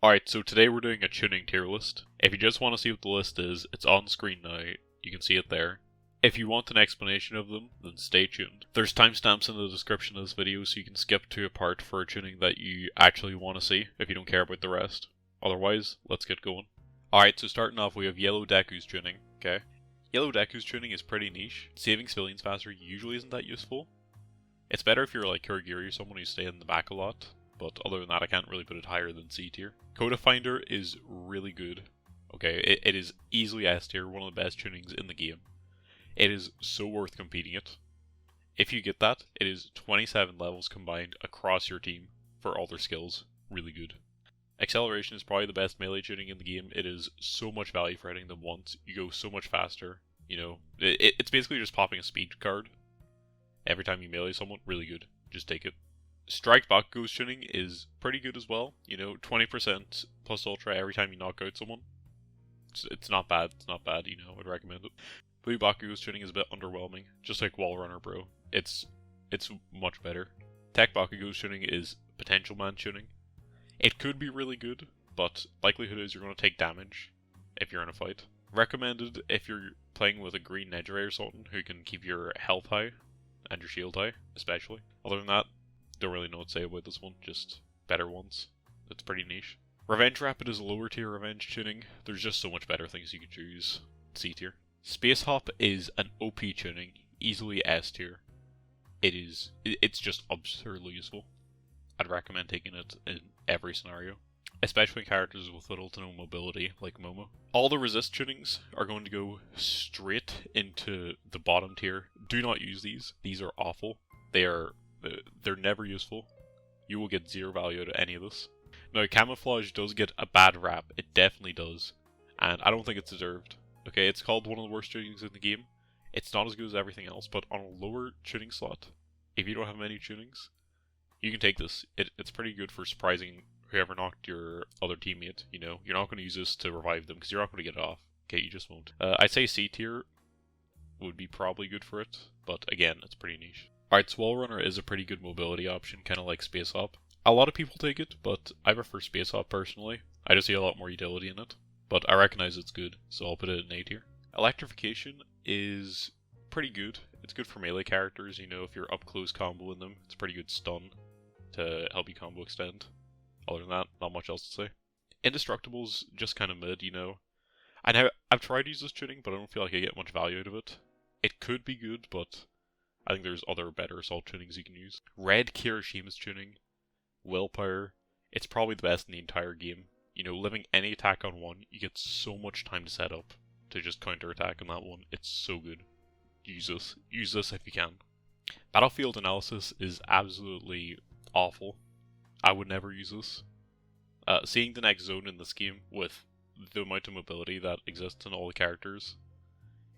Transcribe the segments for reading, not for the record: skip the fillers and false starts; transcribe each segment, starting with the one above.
Alright, so today we're doing a tuning tier list. If you just want to see what the list is, it's on screen now. You can see it there. If you want an explanation of them, then stay tuned. There's timestamps in the description of this video so you can skip to a part for a tuning that you actually want to see if you don't care about the rest. Otherwise, let's get going. Alright, so starting off we have Yellow Deku's tuning, okay? Yellow Deku's tuning is pretty niche. Saving civilians faster usually isn't that useful. It's better if you're like Kurogiri or someone who's staying in the back a lot, but other than that I can't really put it higher than C tier. Kota Finder is really good. Okay, it is easily S tier, one of the best tunings in the game. It is so worth competing it. If you get that, it is 27 levels combined across your team for all their skills. Really good. Acceleration is probably the best melee tuning in the game. It is so much value for hitting them once. You go so much faster. You know, it's basically just popping a speed card every time you melee someone. Really good. Just take it. Strike Bakugo's tuning is pretty good as well. You know, 20% plus ultra every time you knock out someone. It's not bad. It's not bad. You know, I'd recommend it. Blue Bakugo's tuning is a bit underwhelming. Just like Wall Runner, bro. It's much better. Tech Bakugo's tuning is Potential Man tuning. It could be really good, but likelihood is you're going to take damage if you're in a fight. Recommended if you're playing with a green Edge Ray or something who can keep your health high and your shield high, especially. Other than that, don't really know what to say about this one, just better ones. It's pretty niche. Revenge Rapid is a lower tier revenge tuning. There's just so much better things you can choose. C tier. Space Hop is an OP tuning, easily S tier. It's just absurdly useful. I'd recommend taking it in every scenario, especially characters with little to no mobility like Momo. All the resist tunings are going to go straight into the bottom tier. Do not use these. These are awful. They're never useful. You will get zero value out of any of this. Now, Camouflage does get a bad rap. It definitely does. And I don't think it's deserved. Okay, it's called one of the worst tunings in the game. It's not as good as everything else, but on a lower tuning slot, if you don't have many tunings, you can take this. It's pretty good for surprising whoever knocked your other teammate. You know, you're not going to use this to revive them because you're not going to get it off. Okay, you just won't. I'd say C tier would be probably good for it, but again, it's pretty niche. Alright, Wall Runner is a pretty good mobility option, kind of like Space Hop. A lot of people take it, but I prefer Space Hop personally. I just see a lot more utility in it, but I recognize it's good, so I'll put it in A tier. Electrification is pretty good. It's good for melee characters, you know, if you're up close comboing them. It's pretty good stun to help you combo extend. Other than that, not much else to say. Indestructible's just kind of mid, you know. I've tried to use this tuning, but I don't feel like I get much value out of it. It could be good, but I think there's other better assault tunings you can use. Red Kirishima's tuning, Willpower, it's probably the best in the entire game. You know, living any attack on one, you get so much time to set up to just counter-attack on that one. It's so good. Use this if you can. Battlefield Analysis is absolutely awful. I would never use this. Seeing the next zone in this game with the amount of mobility that exists in all the characters,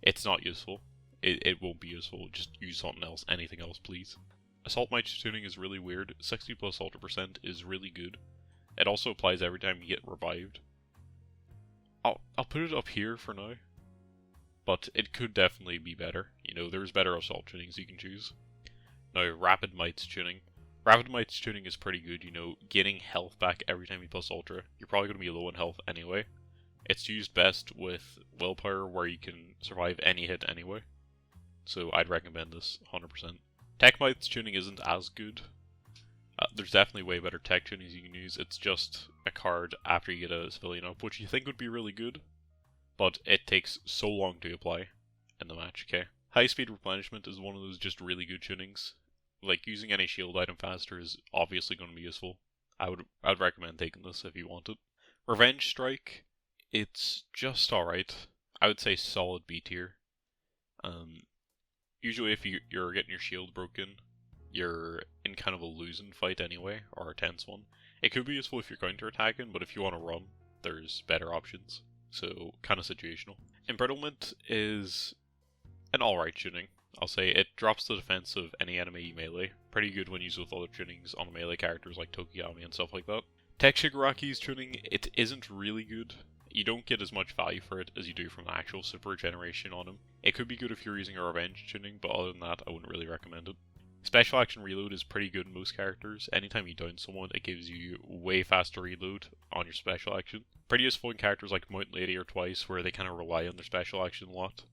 it's not useful. It won't be useful. Just use something else. Anything else, please. Assault Mage tuning is really weird. 60 plus ultra percent is really good. It also applies every time you get revived. I'll put it up here for now, but it could definitely be better. You know, there's better assault tunings you can choose. Now, Rapid Might's tuning. Rapid Might's tuning is pretty good, you know, gaining health back every time you plus ultra. You're probably going to be low in health anyway. It's used best with Willpower, where you can survive any hit anyway. So I'd recommend this 100%. Tech Might's tuning isn't as good. There's definitely way better tech tunings you can use. It's just a card after you get a civilian up, which you think would be really good, but it takes so long to apply in the match, okay? High Speed Replenishment is one of those just really good tunings. Like, using any shield item faster is obviously going to be useful. I'd recommend taking this if you want it. Revenge Strike, it's just alright. I would say solid B tier. Usually if you're getting your shield broken, you're in kind of a losing fight anyway, or a tense one. It could be useful if you're counter-attacking, but if you want to run, there's better options. So, kind of situational. Embrittlement is an alright tuning. I'll say it drops the defense of any enemy melee. Pretty good when used with other tunings on melee characters like Tokiyami and stuff like that. Tech Shigaraki's tuning, it isn't really good. You don't get as much value for it as you do from the actual super regeneration on him. It could be good if you're using a revenge tuning, but other than that, I wouldn't really recommend it. Special action reload is pretty good in most characters. Anytime you down someone, it gives you way faster reload on your special action. Pretty useful in characters like Mountain Lady or Twice, where they kind of rely on their special action a lot,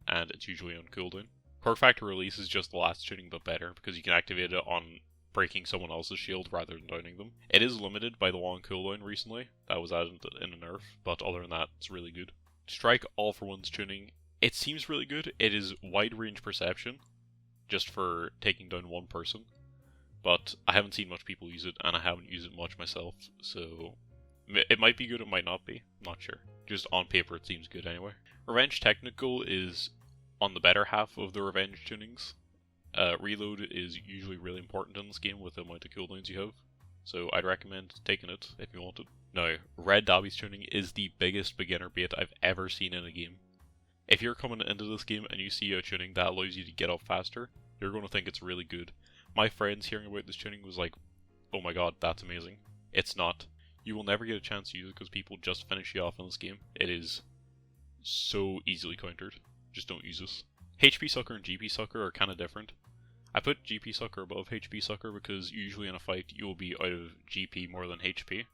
and it's usually on cooldown. Quirk Factor Release is just the last tuning but better, because you can activate it on breaking someone else's shield rather than downing them. It is limited by the long cooldown recently, that was added in a nerf, but other than that, it's really good. Strike All for One's tuning, it seems really good. It is wide range perception, just for taking down one person, but I haven't seen much people use it, and I haven't used it much myself, so it might be good, it might not be, I'm not sure. Just on paper it seems good anyway. Revenge Technical is on the better half of the Revenge tunings. Reload is usually really important in this game with the amount of cooldowns you have, so I'd recommend taking it if you want it. Now, Red Dobby's tuning is the biggest beginner bait I've ever seen in a game. If you're coming into this game and you see a tuning that allows you to get up faster, you're going to think it's really good. My friends hearing about this tuning was like, oh my god, that's amazing. It's not. You will never get a chance to use it because people just finish you off in this game. It is so easily countered. Just don't use this. HP Sucker and GP Sucker are kind of different. I put GP Sucker above HP Sucker because usually in a fight you will be out of GP more than HP.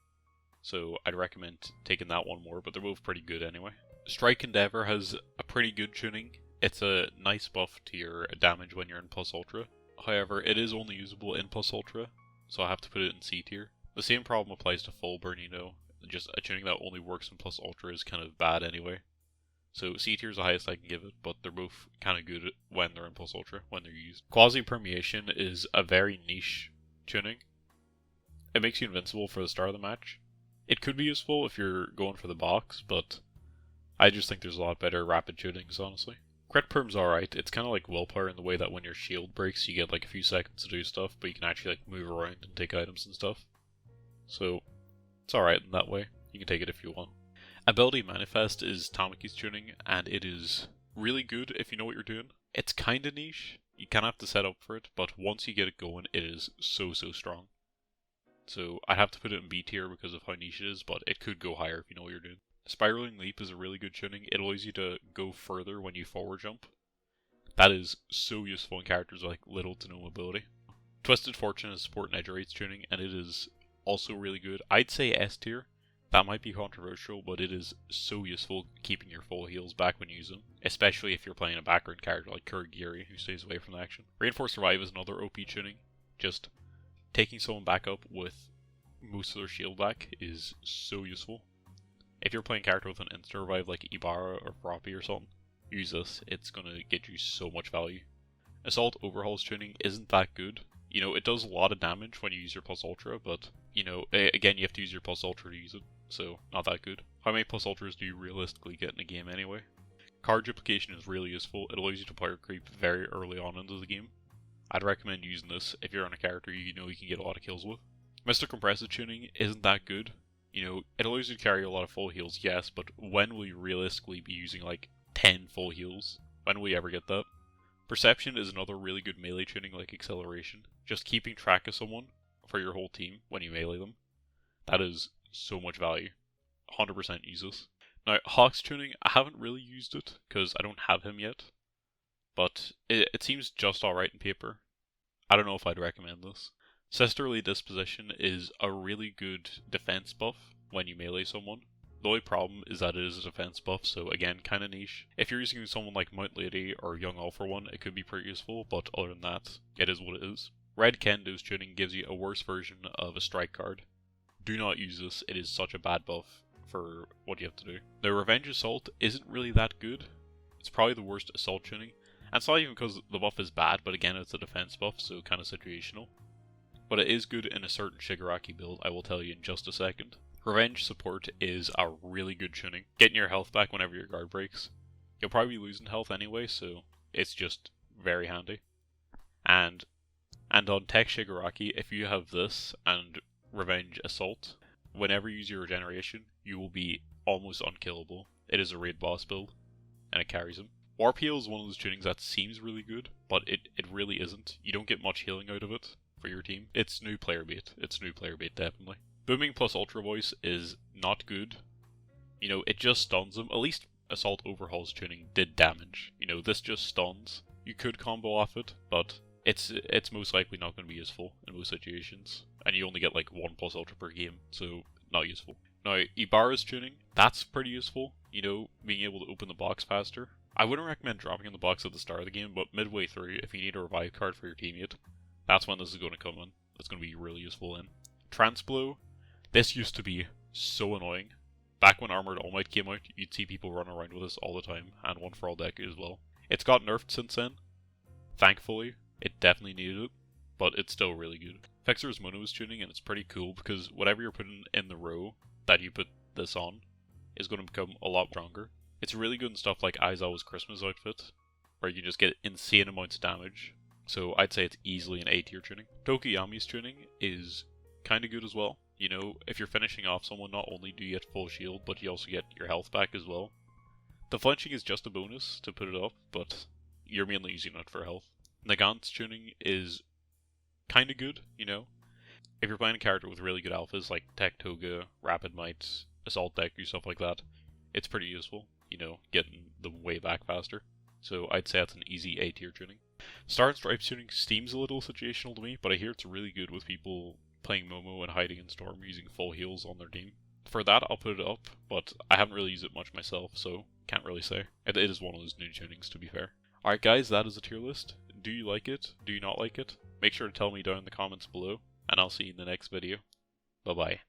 So I'd recommend taking that one more, but they're both pretty good anyway. Strike Endeavor has a pretty good tuning. It's a nice buff to your damage when you're in Plus Ultra. However, it is only usable in Plus Ultra, so I have to put it in C tier. The same problem applies to Full Burn, you know. Just a tuning that only works in Plus Ultra is kind of bad anyway. So C tier is the highest I can give it, but they're both kind of good when they're in Plus Ultra, when they're used. Quasi Permeation is a very niche tuning. It makes you invincible for the start of the match. It could be useful if you're going for the box, but I just think there's a lot better rapid tunings, honestly. Crit Perm's alright. It's kind of like Willpower in the way that when your shield breaks, you get like a few seconds to do stuff, but you can actually like move around and take items and stuff. So, it's alright in that way. You can take it if you want. Ability Manifest is Tamaki's tuning, and it is really good if you know what you're doing. It's kinda niche. You kind of have to set up for it, but once you get it going, it is so strong. So, I'd have to put it in B tier because of how niche it is, but it could go higher if you know what you're doing. Spiraling Leap is a really good tuning. It allows you to go further when you forward jump. That is so useful in characters with like little to no mobility. Twisted Fortune is Support and Edge Rates tuning, and it is also really good. I'd say S tier. That might be controversial, but it is so useful keeping your full heals back when you use them, especially if you're playing a background character like Quirk who stays away from the action. Reinforced Revive is another OP tuning. Just taking someone back up with most of their shield back is so useful. If you're playing a character with an instant revive like Ibarra or Froppy or something, use this. It's going to get you so much value. Assault Overhaul's tuning isn't that good. You know, it does a lot of damage when you use your Plus Ultra, but, you know, again, you have to use your Plus Ultra to use it, so not that good. How many Plus Ultras do you realistically get in a game anyway? Card Duplication is really useful. It allows you to player creep very early on into the game. I'd recommend using this if you're on a character you know you can get a lot of kills with. Mr. Compressive tuning isn't that good. You know, it allows you to carry a lot of full heals, yes, but when will you realistically be using like 10 full heals? When will you ever get that? Perception is another really good melee tuning like Acceleration. Just keeping track of someone for your whole team when you melee them. That is so much value. 100% use this. Now, Hawk's tuning, I haven't really used it because I don't have him yet. But it seems just alright in paper. I don't know if I'd recommend this. Sisterly Disposition is a really good defense buff when you melee someone. The only problem is that it is a defense buff, so again, kinda niche. If you're using someone like Mount Lady or Young All for One, it could be pretty useful, but other than that, it is what it is. Red Kendo's tuning gives you a worse version of a strike card. Do not use this, it is such a bad buff for what you have to do. The Revenge Assault isn't really that good. It's probably the worst assault tuning. And it's not even because the buff is bad, but again, it's a defense buff, so kinda situational. But it is good in a certain Shigaraki build, I will tell you in just a second. Revenge Support is a really good tuning. Getting your health back whenever your guard breaks. You'll probably be losing health anyway, so it's just very handy. And on Tech Shigaraki, if you have this and Revenge Assault, whenever you use your Regeneration, you will be almost unkillable. It is a raid boss build, and it carries him. Warp Heal is one of those tunings that seems really good, but it really isn't. You don't get much healing out of it for your team. It's new player bait. It's new player bait, definitely. Booming plus Ultra Voice is not good. You know, it just stuns them. At least Assault Overhaul's tuning did damage. You know, this just stuns. You could combo off it, but it's most likely not going to be useful in most situations, and you only get like 1 plus ultra per game, so not useful. Now, Ibarra's tuning, that's pretty useful, you know, being able to open the box faster. I wouldn't recommend dropping in the box at the start of the game, but midway through, if you need a revive card for your teammate, that's when this is going to come in. That's going to be really useful in. Trance Blow, this used to be so annoying. Back when Armored All Might came out, you'd see people run around with this all the time, and One for All deck as well. It's got nerfed since then. Thankfully, it definitely needed it, but it's still really good. Fixer's Mono's tuning, and it's pretty cool because whatever you're putting in the row that you put this on is going to become a lot stronger. It's really good in stuff like Aizawa's Christmas outfit, where you just get insane amounts of damage, so I'd say it's easily an A tier tuning. Tokiyami's tuning is kind of good as well. You know, if you're finishing off someone, not only do you get full shield, but you also get your health back as well. The flinching is just a bonus to put it up, but you're mainly using it for health. Nagant's tuning is kind of good, you know. If you're playing a character with really good alphas like Tech Toga, Rapid Might, Assault Deku, stuff like that, it's pretty useful, you know, getting them way back faster. So I'd say that's an easy A tier tuning. Star and Stripes tuning seems a little situational to me, but I hear it's really good with people playing Momo and Hiding in Storm using full heals on their team. For that, I'll put it up, but I haven't really used it much myself, so can't really say. It is one of those new tunings, to be fair. Alright guys, that is a tier list. Do you like it? Do you not like it? Make sure to tell me down in the comments below, and I'll see you in the next video. Bye bye.